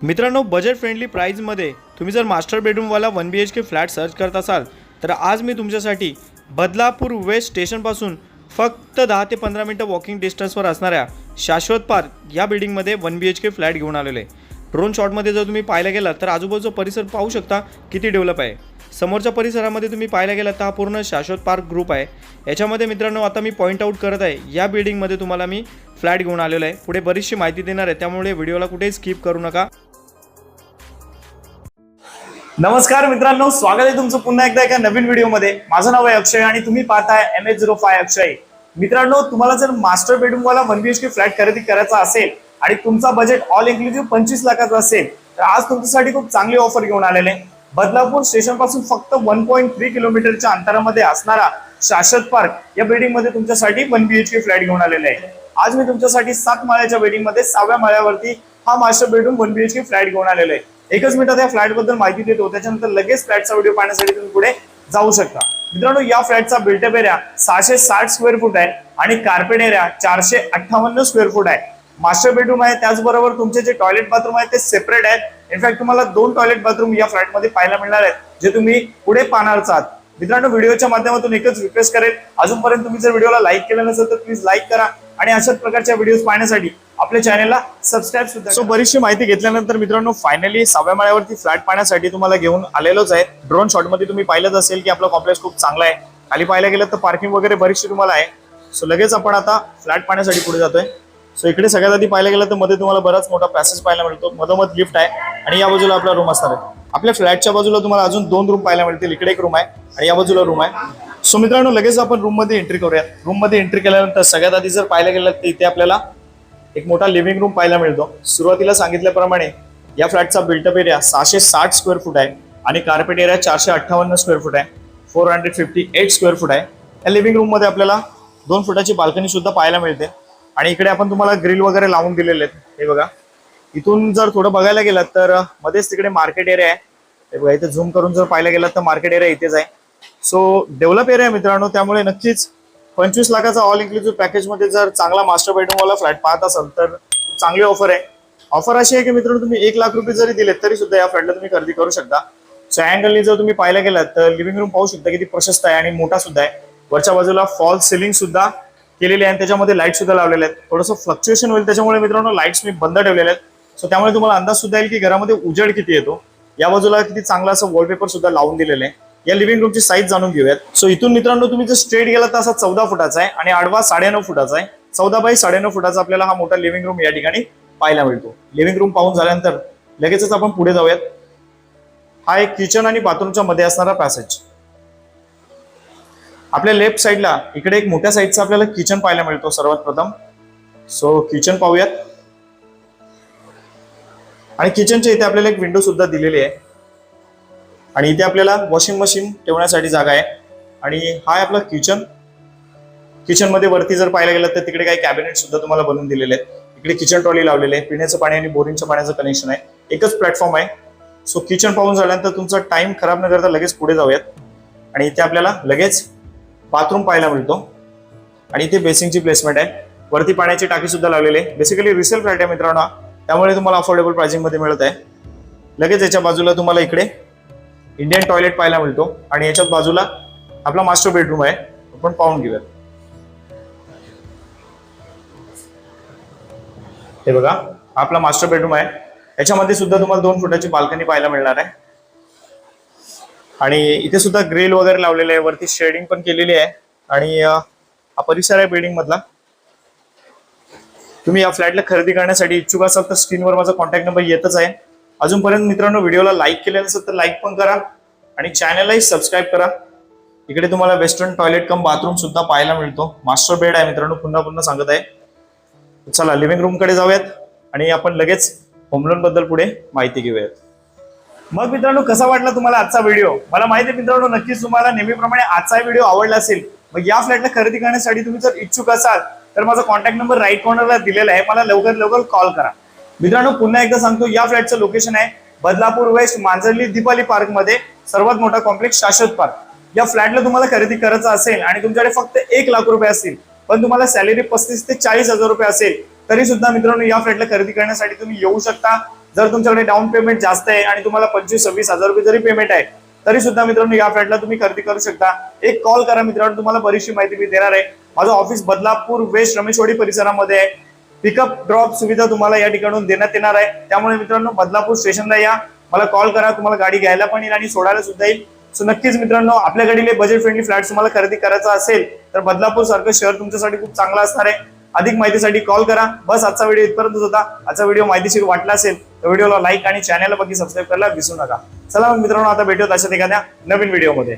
मित्रांनो, budget friendly प्राईजमध्ये तुम्ही जर मास्टर बेडरूमवाला 1 BHK फ्लॅट सर्च करत असाल तर आज मी तुमच्यासाठी बदलापूर वेस्ट स्टेशनपासून फक्त 10 ते 15 मिनटं वॉकिंग डिस्टन्सवर असणाऱ्या शाश्वत पार्क या बिल्डिंगमध्ये 1 BHK फ्लॅट घेऊन आलेलो आहे। ड्रोन शॉटमध्ये जर तुम्ही पाहायला गेलात तर आजूबाजूचा परिसर पाहू शकता किती डेव्हलप आहे। समोरच्या परिसरामध्ये तुम्ही पाहायला गेलात तर हा पूर्ण शाश्वत पार्क ग्रुप आहे। याच्यामध्ये मित्रांनो आता मी पॉईंट आउट करत आहे, या बिल्डिंगमध्ये तुम्हाला मी फ्लॅट घेऊन आलेलो आहे। पुढे बरीचशी माहिती देणार आहे, त्यामुळे व्हिडिओला कुठेही स्किप करू नका। नमस्कार मित्रांनो, स्वागत आहे तुमचं पुन्हा एकदा एका नवीन व्हिडिओमध्ये। माझं नाव आहे अक्षय आणि तुम्ही पाहताय MH05 अक्षय। मित्रांनो, तुम्हाला जर मास्टर बेडरूम वाला 1 BHK फ्लॅट खरेदी करायचा असेल आणि तुमचा बजेट ऑल इन्क्लुसिव्ह 25 लाखाचा असेल तर आज तुमच्यासाठी खूप चांगली ऑफर घेऊन आलेले। बदलापूर स्टेशन पासून फक्त 1.3 किलोमीटरच्या अंतरामध्ये असणारा शाश्वत पार्क या बिल्डिंग मध्ये तुमच्यासाठी 1 BHK फ्लॅट घेऊन आलेले आहे। आज मी तुमच्यासाठी 7 माळ्याच्या बिल्डिंग मध्ये 6व्या माळ्यावरती हा मास्टर बेडरूम 1 BHK फ्लॅट घेऊन आलेला आहे। एकच मिनिटात या फ्लॅट बद्दल माहिती देतो, त्याच्यानंतर लगेच फ्लॅटचा व्हिडिओ पाहण्यासाठी तुम्ही पुढे जाऊ शकता। मित्रांनो, या फ्लॅटचा बिल्टअप एरिया 660 स्क्वेअर फूट आहे आणि कार्पेट एरिया 458 स्क्वेअर फूट आहे। मास्टर बेडरूम आहे, त्याचबरोबर तुमचे जे टॉयलेट बाथरूम आहे ते सेपरेट आहेत। इनफॅक्ट तुम्हाला 2 टॉयलेट बाथरूम या फ्लॅटमध्ये पाहायला मिळणार आहेत, जे तुम्ही पुढे पाहणार आहात। मित्रांनो, व्हिडिओच्या माध्यमातून एकच रिक्वेस्ट करेल, अजूनपर्यंत तुम्ही जर व्हिडिओला लाईक केलं नसेल तर प्लीज लाईक करा आणि अशाच प्रकारच्या व्हिडिओज पाहण्यासाठी आपल्या चॅनलला सबस्क्राईब सुद्धा। सो बरीचशी माहिती घेतल्यानंतर मित्रांनो फायनली 6व्या माळ्यावरती फ्लॅट पाहण्यासाठी तुम्हाला घेऊन आलेलोच आहे। ड्रोन शॉट मध्ये तुम्ही पाहिलंच असेल की आपला कॉम्प्लेक्स खूप चांगला आहे। खाली पाहायला गेलं तर पार्किंग वगैरे बरीचशी तुम्हाला आहे। सो लगेच आपण आता फ्लॅट पाहण्यासाठी पुढे जातोय। सो इकडे सगळ्यात आधी पाहायला गेलं तर मध्ये तुम्हाला बराच मोठा पॅसेज पाहायला मिळतो, मधोमध लिफ्ट आहे आणि या बाजूला आपला रूम असणार आहे। आपल्या फ्लॅटच्या बाजूला तुम्हाला अजून 2 रूम पाहायला मिळतील, इकडे एक रूम आहे आणि या बाजूला रूम आहे। सो मित्रांनो, लगेच आपण रूम मध्ये एंट्री करूयात। रूम मध्ये एंट्री केल्यानंतर सगळ्यात आधी जर पाहायला गेलं तर इथे आपल्याला एक मोठा लिव्हिंग रूम पाहायला मिळतो। सुरुवातीला सांगितल्याप्रमाणे या फ्लॅटचा बिल्टअप एरिया 660 स्क्वेअर फूट आहे आणि कार्पेट एरिया 458 स्क्वेअर फूट आहे, 458 स्क्वेअर फूट आहे। या लिव्हिंग रूम मध्ये आपल्याला 2 फुटाची बाल्कनी सुद्धा पाहायला मिळते आणि इकडे आपण तुम्हाला ग्रिल वगैरे लावून दिलेले आहेत। हे बघा, इथून जर थोडं बघायला गेलात तर मध्येच तिकडे मार्केट एरिया आहे। हे बघा, इथे झूम करून जर पाहायला गेलात तर मार्केट एरिया इथेच आहे। सो डेव्हलप एरिया मित्रांनो, त्यामुळे नक्कीच 25 लाखाचा ऑल इन्क्लुसिव्ह पॅकेज मध्ये जर चांगला मास्टर बेडरूम वाला फ्लॅट पाहत असाल तर चांगली ऑफर आहे। ऑफर अशी आहे की मित्रांनो, तुम्ही 1 लाख रुपये जरी दिलेत तरी सुद्धा या फ्लॅटला तुम्ही खरेदी करू शकता। सो अँगलनी जर तुम्ही पाहायला गेलात तर लिव्हिंग रूम पाहू शकता किती प्रशस्त आहे आणि मोठा सुद्धा आहे। वरच्या बाजूला फॉल सिलिंग सुद्धा केलेली आहे आणि त्याच्यामध्ये लाईट सुद्धा लावलेले आहेत। थोडंसं फ्लक्च्युएशन होईल त्याच्यामुळे मित्रांनो लाईट्स मी बंद ठेवलेले आहेत। सो त्यामुळे तुम्हाला अंदाज सुद्धा येईल की घरामध्ये उजेड किती येतो। या बाजूला किती चांगला असं वॉलपेपर सुद्धा लावून दिलेलं आहे। या लिव्हिंग रूमची साईज जाणून घेऊयात। सो इथून मित्रांनो तुम्ही जर स्ट्रेट गेला तर असा 14 फुटाचा आहे आणि आडवा 9.5 फुटाचा आहे। 14 बाय 9.5 फुटाचा आपल्याला हा मोठा लिव्हिंग रूम या ठिकाणी पाहायला मिळतो। लिव्हिंग रूम पाहून झाल्यानंतर लगेचच आपण पुढे जाऊयात। हा एक किचन आणि बाथरूमच्या मध्ये असणारा पॅसेज। आपल्या लेफ्ट साईडला इकडे एक मोठ्या साईजचा आपल्याला किचन पाहायला मिळतो सर्वात प्रथम। सो किचन पाहूयात आणि किचनच्या इथे आपल्याला एक विंडो सुद्धा दिलेली आहे आणि इथे आपल्याला वॉशिंग मशीन ठेवण्यासाठी जागा आहे आणि हा आहे आपला किचन। किचन मध्ये वरती जर पाहायला गेलं तर तिकडे काही कॅबिनेट सुद्धा तुम्हाला बनवून दिलेले आहेत। इकडे किचन ट्रॉली लावलेले आहे, पिण्याचं पाणी आणि बोरिंगच्या पाण्याचं कनेक्शन आहे, एकच प्लॅटफॉर्म आहे। सो किचन पाहून झाल्यानंतर तुमचा टाइम खराब न करता लगेच पुढे जाऊयात आणि इथे आपल्याला लगेच बाथरूम पाहायला मिळतो आणि इथे बेसिंगची प्लेसमेंट आहे। वरती पाण्याची टाकी सुद्धा लावलेली आहे। बेसिकली रिसेल फ्लॅट आहे मित्रांनो, त्यामुळे तुम्हाला अफोर्डेबल प्राइसिंग मध्ये मिळत आहे। लगेच याच्या बाजूला तुम्हाला इकडे इंडियन टॉयलेट पाहायला मिळतो आणि याच्याच बाजूला आपला मास्टर बेडरूम आहे, आपण पाहून घेऊयात। हे बघा, आपला मास्टर बेडरूम आहे। याच्यामध्ये सुद्धा तुम्हाला 2 फुटाची बाल्कनी पाहायला मिळणार आहे आणि इथे सुद्धा ग्रिल वगैरे लावलेले आहे, वरती शेडिंग पण केलेली आहे आणि हा परिसर आहे बिल्डिंग मधला। तुम्ही या फ्लॅटला खरेदी करण्यासाठी इच्छुक असाल तर स्क्रीनवर माझा कॉन्टॅक्ट नंबर येतच आहे। अजूनपर्यंत मित्रांनो व्हिडिओला लाईक केले नसेल तर लाईक पण करा आणि चॅनललाही सबस्क्राईब करा। इकडे तुम्हाला वेस्टर्न टॉयलेट कम बाथरूम सुद्धा पाहायला मिळतो। मास्टर बेड आहे मित्रांनो, पुन्हा सांगत आहे। चला लिव्हिंग रूम कडे जाऊयात आणि आपण लगेच होम लोन बद्दल पुढे माहिती घेऊयात। मग मित्रांनो, कसा वाटला तुम्हाला आजचा व्हिडिओ? मला माहिती आहे मित्रांनो, नक्कीच तुम्हाला नेहमीप्रमाणे आजचा व्हिडिओ आवडला असेल। मग या फ्लॅटला खरेदी करण्यासाठी तुम्ही जर इच्छुक असाल तर माझा कॉन्टॅक्ट नंबर राईट कॉर्नरला दिलेला आहे, मला लवकर कॉल करा। मित्रांनो, पुन्हा एकदा सांगतो, या फ्लॅटचं लोकेशन आहे बदलापूर वेस्ट मांजरली दीपाली पार्क मध्ये, सर्वात मोठा कॉम्प्लेक्स शाश्वत पार्क। या फ्लॅटला तुम्हाला खरेदी करायचं असेल आणि तुमच्याकडे फक्त 1 लाख रुपये असतील पण तुम्हाला सॅलरी 35 ते 40 हजार रुपये असेल तरी सुद्धा मित्रांनो या फ्लॅटला खरेदी करण्यासाठी तुम्ही येऊ शकता। जर तुमच्याकडे डाऊन पेमेंट जास्त आहे आणि तुम्हाला 25-26 हजार रुपये जरी पेमेंट आहे तरी सुद्धा मित्रांनो या फ्लॅटला तुम्ही खरेदी करू शकता. एक कॉल करा मित्रांनो, तुम्हाला बरीचशी माहिती मी देणार आहे. माझं ऑफिस बदलापूर वेस्ट रमेशवाडी परिसरामध्ये आहे. पिकअप ड्रॉप सुविधा तुम्हाला या ठिकाणून देण्यात येणार आहे. त्यामुळे मित्रांनो बदलापूर स्टेशनला या, मला कॉल करा, तुम्हाला गाडी घ्यायला पण येईल आणि सोडायला सुद्धा येईल. सो नक्कीच मित्रांनो, आपल्याकडील बजेट फ्रेंडली फ्लॅट तुम्हाला खरेदी करायचा असेल तर बदलापूर सारखं शहर तुमच्यासाठी खूप चांगलं असणार आहे. अधिक माहितीसाठी कॉल करा. बस आजचा व्हिडिओ इथपर्यंतच होता. आजचा व्हिडिओ माहितीशीर वाटला असेल तर व्हिडिओला लाईक आणि चॅनलला बाकी सबस्क्राईब करायला विसरू नका. चला मग मित्रांनो, आता भेटूयात अशाच एखाद्या नवीन व्हिडिओमध्ये.